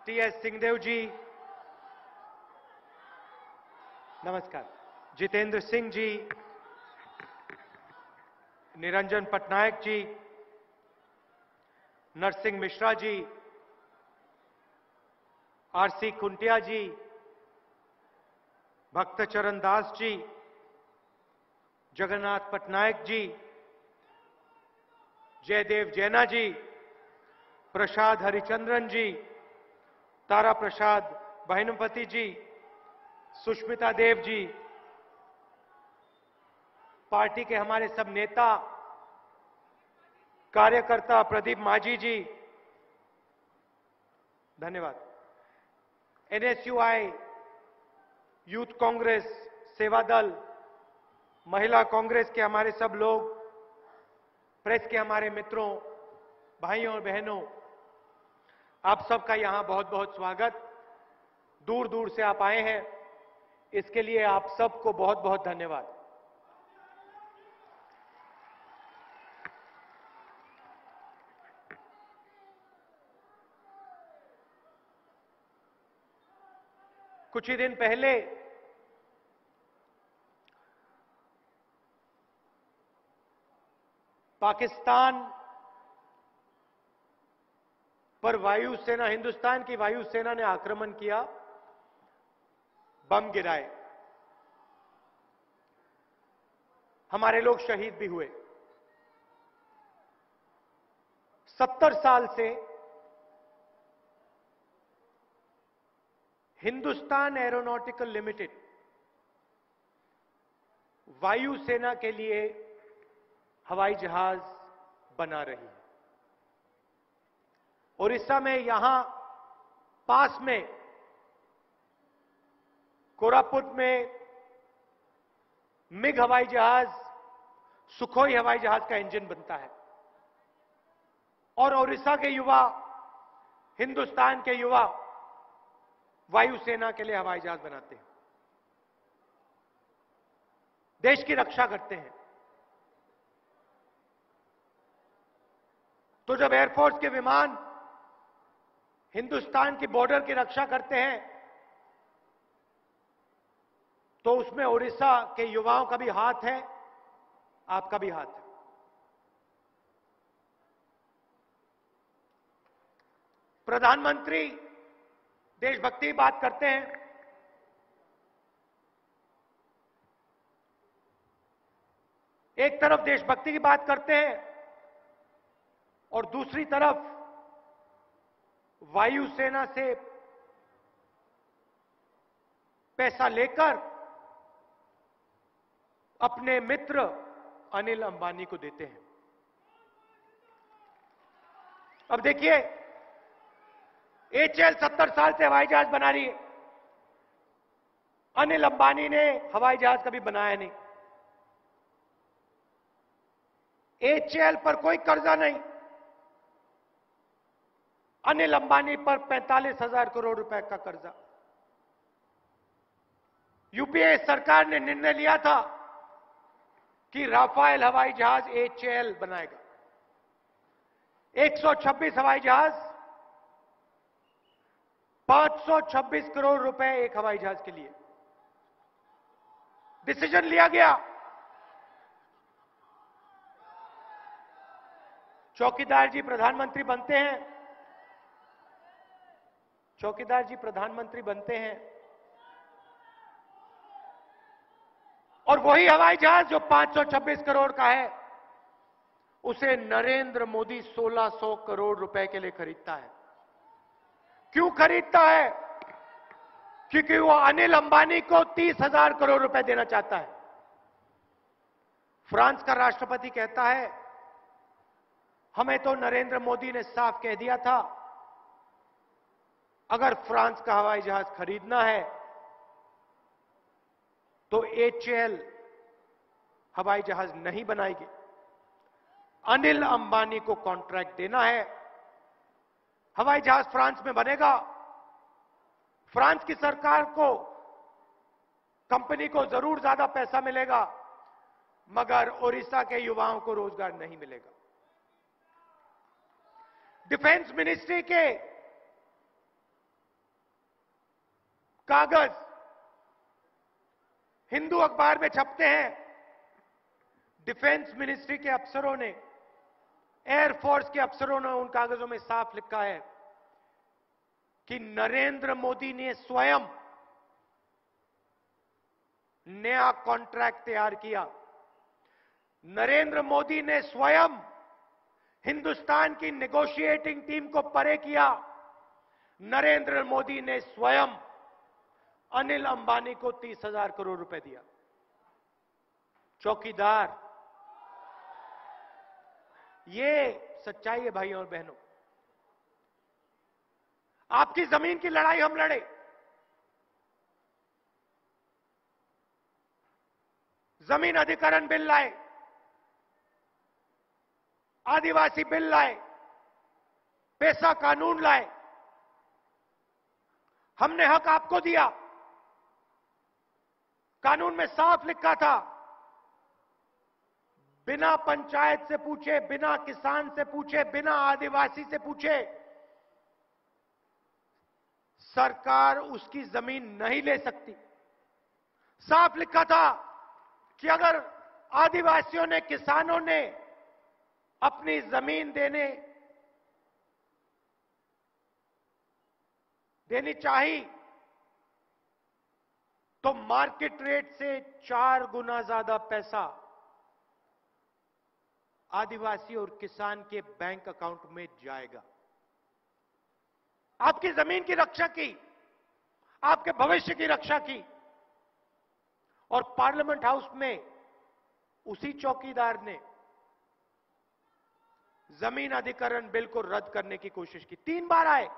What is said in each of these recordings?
T.S.. Singhdeo जी, नमस्कार। Jitendra Singh ji, Niranjan Patnaik ji, Narasimha Mishra ji, RC कुंटिया जी, भक्तचरण दास जी, जगन्नाथ पटनायक जी, जयदेव जैना जी, प्रसाद हरिचंद्रन जी, तारा प्रसाद भानुपति जी, Sushmita Dev ji, party के हमारे सब नेता कार्यकर्ता, प्रदीप माझी जी, धन्यवाद। एनएसयूआई, यूथ कांग्रेस, सेवा दल, महिला कांग्रेस के हमारे सब लोग, प्रेस के हमारे मित्रों, भाइयों और बहनों, आप सबका यहां बहुत बहुत स्वागत। दूर दूर से आप आए हैं, इसके लिए आप सबको बहुत बहुत धन्यवाद। कुछ ही दिन पहले पाकिस्तान पर वायुसेना, हिंदुस्तान की वायुसेना ने आक्रमण किया, बम गिराए, हमारे लोग शहीद भी हुए। 70 साल से हिंदुस्तान एरोनॉटिकल लिमिटेड वायुसेना के लिए हवाई जहाज बना रही है। ओडिशा में यहां पास में कोरापुट में मिग हवाई जहाज, सुखोई हवाई जहाज का इंजन बनता है और ओडिशा के युवा, हिंदुस्तान के युवा वायुसेना के लिए हवाई जहाज बनाते हैं, देश की रक्षा करते हैं। तो जब एयरफोर्स के विमान हिंदुस्तान की बॉर्डर की रक्षा करते हैं तो उसमें ओडिशा के युवाओं का भी हाथ है, आपका भी हाथ है। प्रधानमंत्री देशभक्ति की बात करते हैं, एक तरफ देशभक्ति की बात करते हैं और दूसरी तरफ वायुसेना से पैसा लेकर अपने मित्र अनिल अंबानी को देते हैं। अब देखिए, एचएएल 70 साल से हवाई जहाज बना रही है, अनिल अंबानी ने हवाई जहाज कभी बनाया नहीं। एचएएल पर कोई कर्जा नहीं, अनिल अंबानी पर 45,000 करोड़ रुपए का कर्जा। यूपीए सरकार ने निर्णय लिया था कि राफेल हवाई जहाज एचएएल बनाएगा। 126 हवाई जहाज, 526 करोड़ रुपए एक हवाई जहाज के लिए डिसीजन लिया गया। चौकीदार जी प्रधानमंत्री बनते हैं, चौकीदार जी प्रधानमंत्री बनते हैं और वही हवाई जहाज जो 526 करोड़ का है, उसे नरेंद्र मोदी 1600 करोड़ रुपए के लिए खरीदता है। क्यों खरीदता है? क्योंकि वो अनिल अंबानी को 30,000 करोड़ रुपए देना चाहता है। फ्रांस का राष्ट्रपति कहता है, हमें तो नरेंद्र मोदी ने साफ कह दिया था, अगर फ्रांस का हवाई जहाज खरीदना है तो एचएएल हवाई जहाज नहीं बनाएगी, अनिल अंबानी को कॉन्ट्रैक्ट देना है। हवाई जहाज फ्रांस में बनेगा, फ्रांस की सरकार को, कंपनी को जरूर ज्यादा पैसा मिलेगा, मगर ओडिशा के युवाओं को रोजगार नहीं मिलेगा। डिफेंस मिनिस्ट्री के कागज हिंदू अखबार में छपते हैं। डिफेंस मिनिस्ट्री के अफसरों ने, एयरफोर्स के अफसरों ने उन कागजों में साफ लिखा है कि नरेंद्र मोदी ने स्वयं नया कॉन्ट्रैक्ट तैयार किया। नरेंद्र मोदी ने स्वयं हिंदुस्तान की नेगोशिएटिंग टीम को परे किया। नरेंद्र मोदी ने स्वयं अनिल अंबानी को 30,000 करोड़ रुपए दिया। चौकीदार, ये सच्चाई है भाइयों और बहनों। आपकी जमीन की लड़ाई हम लड़े, जमीन अधिकरण बिल लाए, आदिवासी बिल लाए, पैसा कानून लाए। हमने हक आपको दिया। कानून में साफ लिखा था, बिना पंचायत से पूछे, बिना किसान से पूछे, बिना आदिवासी से पूछे सरकार उसकी जमीन नहीं ले सकती। साफ लिखा था कि अगर आदिवासियों ने, किसानों ने अपनी जमीन देनी चाहिए तो मार्केट रेट से 4 गुना ज्यादा पैसा आदिवासी और किसान के बैंक अकाउंट में जाएगा। आपकी जमीन की रक्षा की, आपके भविष्य की रक्षा की। और पार्लियामेंट हाउस में उसी चौकीदार ने जमीन अधिकरण बिल को रद्द करने की कोशिश की। 3 बार आए,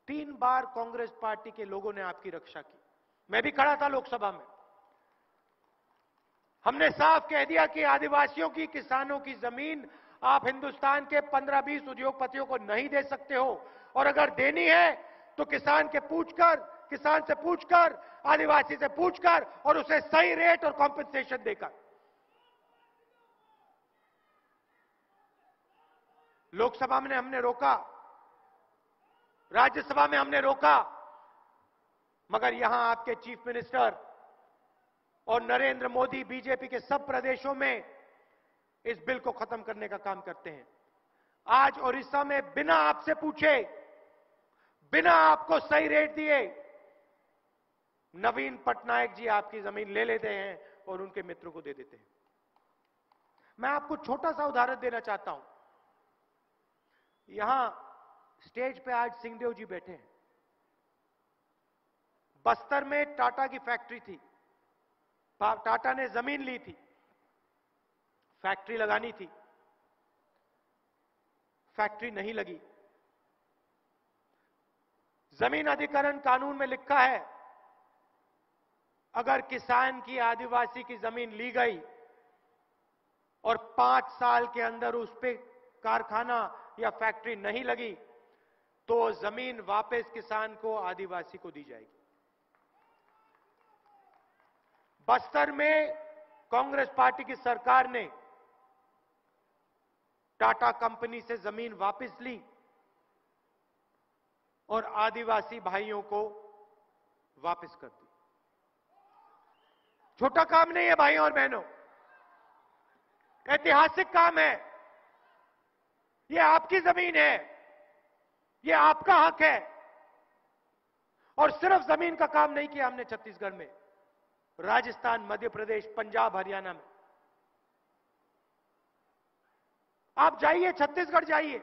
3 बार कांग्रेस पार्टी के लोगों ने आपकी रक्षा की। मैं भी खड़ा था लोकसभा में। हमने साफ कह दिया कि आदिवासियों की, किसानों की जमीन आप हिंदुस्तान के 15-20 उद्योगपतियों को नहीं दे सकते हो, और अगर देनी है तो किसान से पूछकर, आदिवासी से पूछकर, और उसे सही रेट और कॉम्पेंसेशन देकर। लोकसभा में हमने रोका, राज्यसभा में हमने रोका, मगर यहां आपके चीफ मिनिस्टर और नरेंद्र मोदी बीजेपी के सब प्रदेशों में इस बिल को खत्म करने का काम करते हैं। आज ओडिशा में बिना आपसे पूछे, बिना आपको सही रेट दिए, नवीन पटनायक जी आपकी जमीन ले लेते हैं और उनके मित्रों को दे देते हैं। मैं आपको छोटा सा उदाहरण देना चाहता हूं। यहां स्टेज पे आज सिंहदेव जी बैठे हैं। बस्तर में टाटा की फैक्ट्री थी। टाटा ने जमीन ली थी, फैक्ट्री लगानी थी, फैक्ट्री नहीं लगी। जमीन अधिकरण कानून में लिखा है, अगर किसान की, आदिवासी की जमीन ली गई और 5 साल के अंदर उस पे कारखाना या फैक्ट्री नहीं लगी तो जमीन वापस किसान को, आदिवासी को दी जाएगी। बस्तर में कांग्रेस पार्टी की सरकार ने टाटा कंपनी से जमीन वापस ली और आदिवासी भाइयों को वापस कर दी। छोटा काम नहीं है भाइयों और बहनों, ऐतिहासिक काम है। यह आपकी जमीन है, यह आपका हक है। और सिर्फ जमीन का काम नहीं किया हमने छत्तीसगढ़ में, राजस्थान, मध्य प्रदेश, पंजाब, हरियाणा में। आप जाइए, छत्तीसगढ़ जाइए,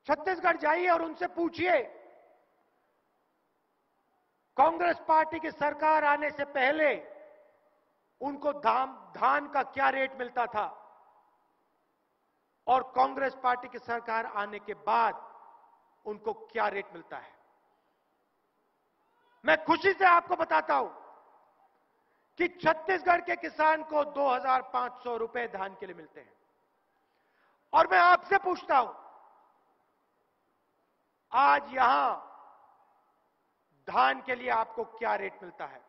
छत्तीसगढ़ जाइए और उनसे पूछिए, कांग्रेस पार्टी की सरकार आने से पहले उनको धान का क्या रेट मिलता था और कांग्रेस पार्टी की सरकार आने के बाद उनको क्या रेट मिलता है। मैं खुशी से आपको बताता हूं कि छत्तीसगढ़ के किसान को 2,500 रुपए धान के लिए मिलते हैं। और मैं आपसे पूछता हूं, आज यहां धान के लिए आपको क्या रेट मिलता है?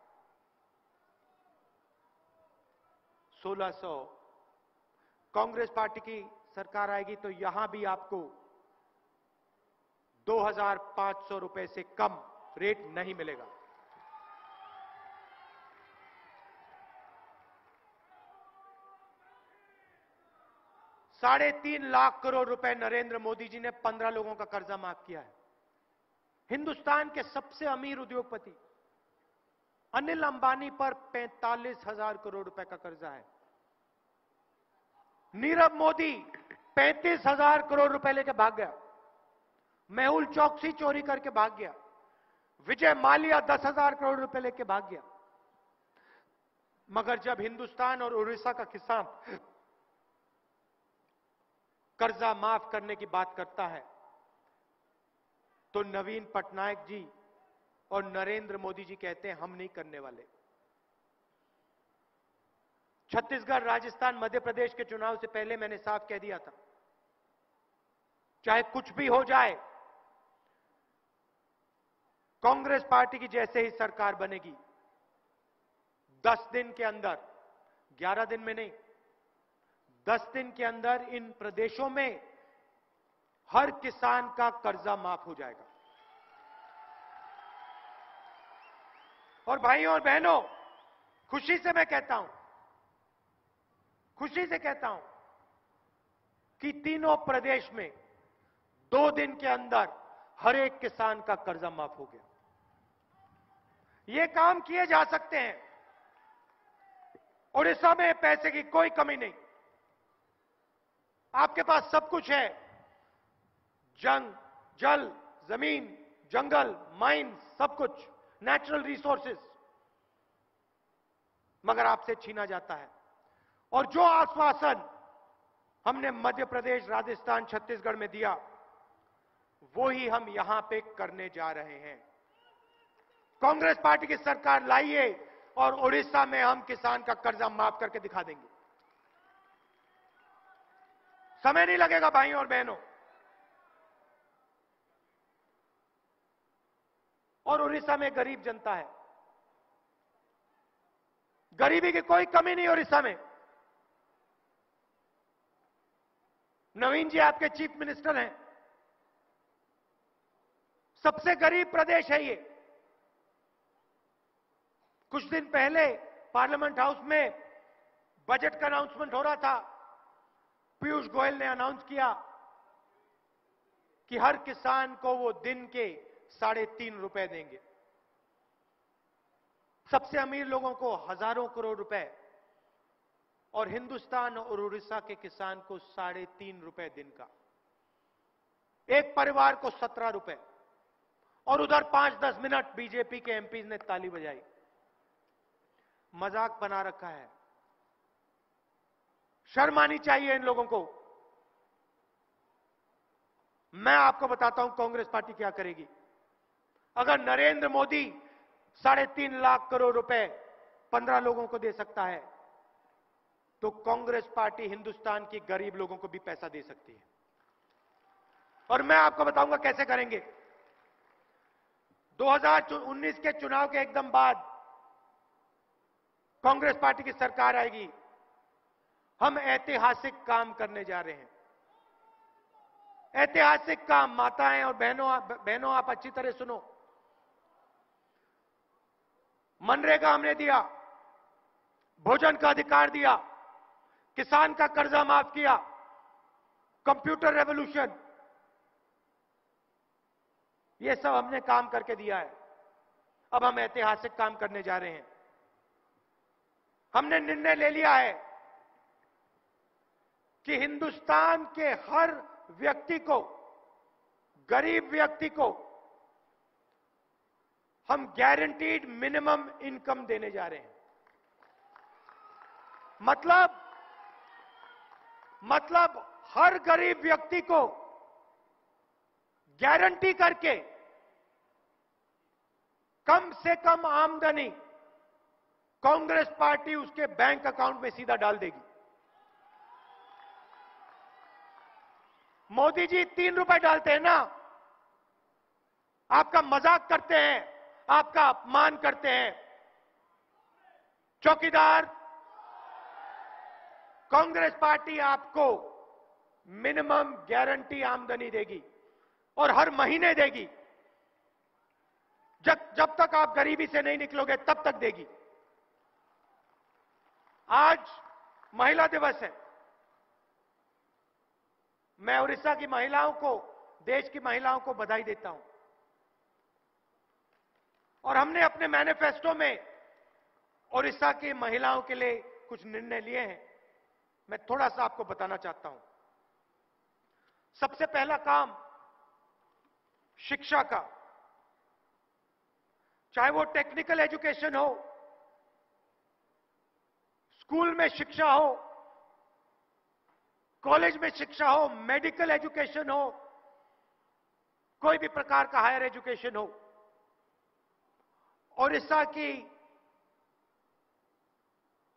1,600। कांग्रेस पार्टी की सरकार आएगी तो यहां भी आपको 2,500 रुपए से कम रेट नहीं मिलेगा। ₹3.5 करोड़ रुपए नरेंद्र मोदी जी ने 15 लोगों का कर्जा माफ किया है। हिंदुस्तान के सबसे अमीर उद्योगपति अनिल अंबानी पर 45,000 करोड़ रुपए का कर्जा है। नीरव मोदी 35,000 करोड़ रुपए लेके भाग गया। मेहुल चौकसी चोरी करके भाग गया। विजय माल्या 10,000 करोड़ रुपए लेके भाग गया। मगर जब हिंदुस्तान और उड़ीसा का किसान कर्जा माफ करने की बात करता है तो नवीन पटनायक जी और नरेंद्र मोदी जी कहते हैं हम नहीं करने वाले। छत्तीसगढ़, राजस्थान, मध्य प्रदेश के चुनाव से पहले मैंने साफ कह दिया था, चाहे कुछ भी हो जाए, कांग्रेस पार्टी की जैसे ही सरकार बनेगी 10 दिन के अंदर, 11 दिन में नहीं, 10 दिन के अंदर इन प्रदेशों में हर किसान का कर्जा माफ हो जाएगा। और भाइयों और बहनों, खुशी से मैं कहता हूं, खुशी से कहता हूं कि तीनों प्रदेश में 2 दिन के अंदर हर एक किसान का कर्जा माफ हो गया। ये काम किए जा सकते हैं। उड़ीसा में पैसे की कोई कमी नहीं, आपके पास सब कुछ है, जल, जमीन, जंगल, माइंस, सब कुछ, नेचुरल रिसोर्सेज, मगर आपसे छीना जाता है। और जो आश्वासन हमने मध्य प्रदेश, राजस्थान, छत्तीसगढ़ में दिया, वो ही हम यहां पे करने जा रहे हैं। कांग्रेस पार्टी की सरकार लाइए और उड़ीसा में हम किसान का कर्जा माफ करके दिखा देंगे। समय नहीं लगेगा भाइयों और बहनों। और उड़ीसा में गरीब जनता है, गरीबी की कोई कमी नहीं उड़ीसा में। नवीन जी आपके चीफ मिनिस्टर हैं, सबसे गरीब प्रदेश है ये। कुछ दिन पहले पार्लियामेंट हाउस में बजट का अनाउंसमेंट हो रहा था, पीयूष गोयल ने अनाउंस किया कि हर किसान को वो दिन के 3.5 रुपए देंगे। सबसे अमीर लोगों को हजारों करोड़ रुपए और हिंदुस्तान और उड़ीसा के किसान को 3.5 रुपए दिन का, एक परिवार को 17 रुपए। और उधर 5-10 मिनट बीजेपी के एमपी ने ताली बजाई। मजाक बना रखा है। शर्म आनी चाहिए इन लोगों को। मैं आपको बताता हूं कांग्रेस पार्टी क्या करेगी। अगर नरेंद्र मोदी 3.5 लाख करोड़ रुपए 15 लोगों को दे सकता है, तो कांग्रेस पार्टी हिंदुस्तान के गरीब लोगों को भी पैसा दे सकती है। और मैं आपको बताऊंगा कैसे करेंगे। 2019 के चुनाव के एकदम बाद कांग्रेस पार्टी की सरकार आएगी। हम ऐतिहासिक काम करने जा रहे हैं। ऐतिहासिक काम, माताएं और बहनों आप अच्छी तरह सुनो। मनरेगा हमने दिया, भोजन का अधिकार दिया, किसान का कर्जा माफ किया, कंप्यूटर रेवोल्यूशन, ये सब हमने काम करके दिया है। अब हम ऐतिहासिक काम करने जा रहे हैं। हमने निर्णय ले लिया है कि हिंदुस्तान के हर व्यक्ति को, गरीब व्यक्ति को हम गारंटीड मिनिमम इनकम देने जा रहे हैं। मतलब हर गरीब व्यक्ति को गारंटी करके कम से कम आमदनी कांग्रेस पार्टी उसके बैंक अकाउंट में सीधा डाल देगी। मोदी जी 3 रुपए डालते हैं ना, आपका मजाक करते हैं, आपका अपमान करते हैं। चौकीदार, कांग्रेस पार्टी आपको मिनिमम गारंटी आमदनी देगी। और हर महीने देगी। जब तक आप गरीबी से नहीं निकलोगे तब तक देगी। आज महिला दिवस है। मैं उड़ीसा की महिलाओं को, देश की महिलाओं को बधाई देता हूं। और हमने अपने मैनिफेस्टो में उड़ीसा की महिलाओं के लिए कुछ निर्णय लिए हैं। मैं थोड़ा सा आपको बताना चाहता हूं। सबसे पहला काम शिक्षा का, चाहे वो टेक्निकल एजुकेशन हो, स्कूल में शिक्षा हो, कॉलेज में शिक्षा हो, मेडिकल एजुकेशन हो, कोई भी प्रकार का हायर एजुकेशन हो, उड़ीसा की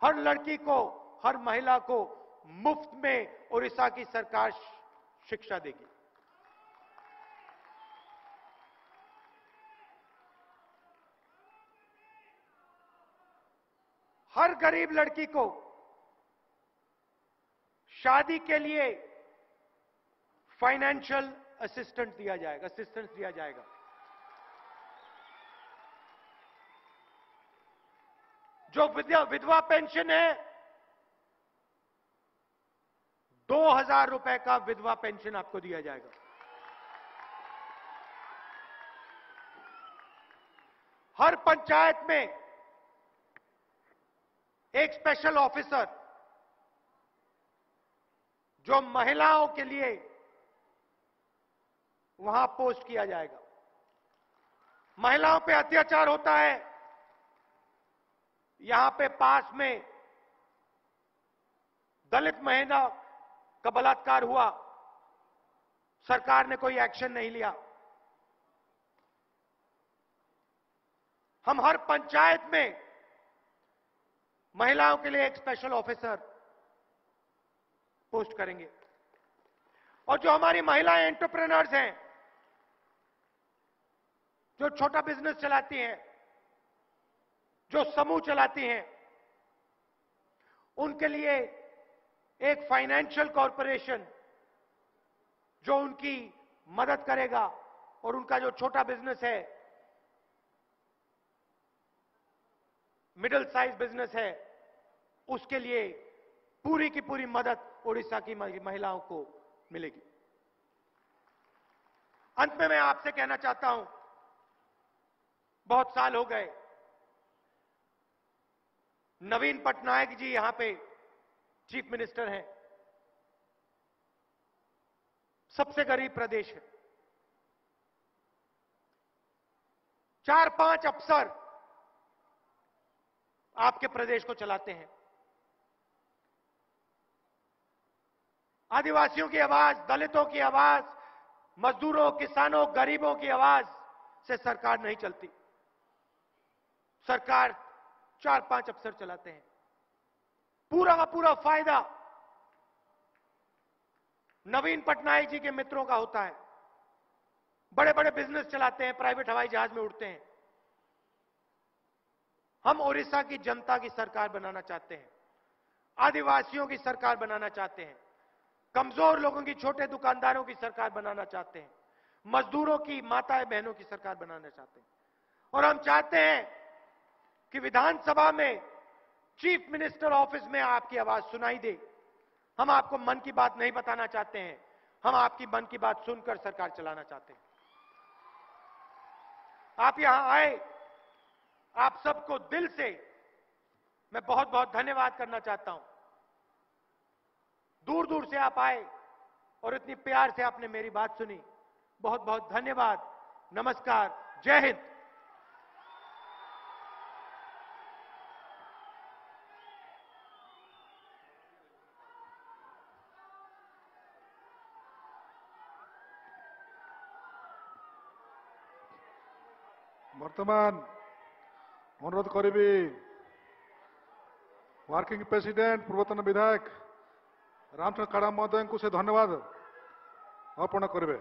हर लड़की को, हर महिला को मुफ्त में उड़ीसा की सरकार शिक्षा देगी। हर गरीब लड़की को शादी के लिए फाइनेंशियल असिस्टेंस दिया जाएगा। जो विधवा पेंशन है, 2000 रुपए का विधवा पेंशन आपको दिया जाएगा। हर पंचायत में एक स्पेशल ऑफिसर जो महिलाओं के लिए वहां पोस्ट किया जाएगा। महिलाओं पे अत्याचार होता है। यहां पे पास में दलित महिला का बलात्कार हुआ, सरकार ने कोई एक्शन नहीं लिया। हम हर पंचायत में महिलाओं के लिए एक स्पेशल ऑफिसर पोस्ट करेंगे। और जो हमारी महिलाएं एंटरप्रेन्योर्स हैं, जो छोटा बिजनेस चलाती हैं, जो समूह चलाती हैं, उनके लिए एक फाइनेंशियल कॉर्पोरेशन जो उनकी मदद करेगा और उनका जो छोटा बिजनेस है, मिडिल साइज बिजनेस है, उसके लिए पूरी की पूरी मदद उड़ीसा की महिलाओं को मिलेगी। अंत में मैं आपसे कहना चाहता हूं, बहुत साल हो गए, नवीन पटनायक जी यहां पे चीफ मिनिस्टर हैं। सबसे गरीब प्रदेश है। 4-5 अफसर आपके प्रदेश को चलाते हैं। आदिवासियों की आवाज, दलितों की आवाज, मजदूरों, किसानों, गरीबों की आवाज से सरकार नहीं चलती। सरकार 4-5 अफसर चलाते हैं। पूरा का पूरा फायदा नवीन पटनायक जी के मित्रों का होता है। बड़े बड़े बिजनेस चलाते हैं, प्राइवेट हवाई जहाज में उड़ते हैं। हम उड़ीसा की जनता की सरकार बनाना चाहते हैं, आदिवासियों की सरकार बनाना चाहते हैं, कमजोर लोगों की, छोटे दुकानदारों की सरकार बनाना चाहते हैं, मजदूरों की, माताएं बहनों की सरकार बनाना चाहते हैं। और हम चाहते हैं कि विधानसभा में चीफ मिनिस्टर ऑफिस में आपकी आवाज सुनाई दे। हम आपको मन की बात नहीं बताना चाहते हैं, हम आपकी मन की बात सुनकर सरकार चलाना चाहते हैं। आप यहां आए, आप सबको दिल से मैं बहुत बहुत धन्यवाद करना चाहता हूं। दूर दूर से आप आए और इतनी प्यार से आपने मेरी बात सुनी। बहुत बहुत धन्यवाद। नमस्कार, जय हिंद। वर्तमान अनुरोध करी वर्किंग प्रेसिडेंट पूर्वतन विधायक रामचंद्र खाड़ा महोदय को से धन्यवाद अर्पण करेंगे।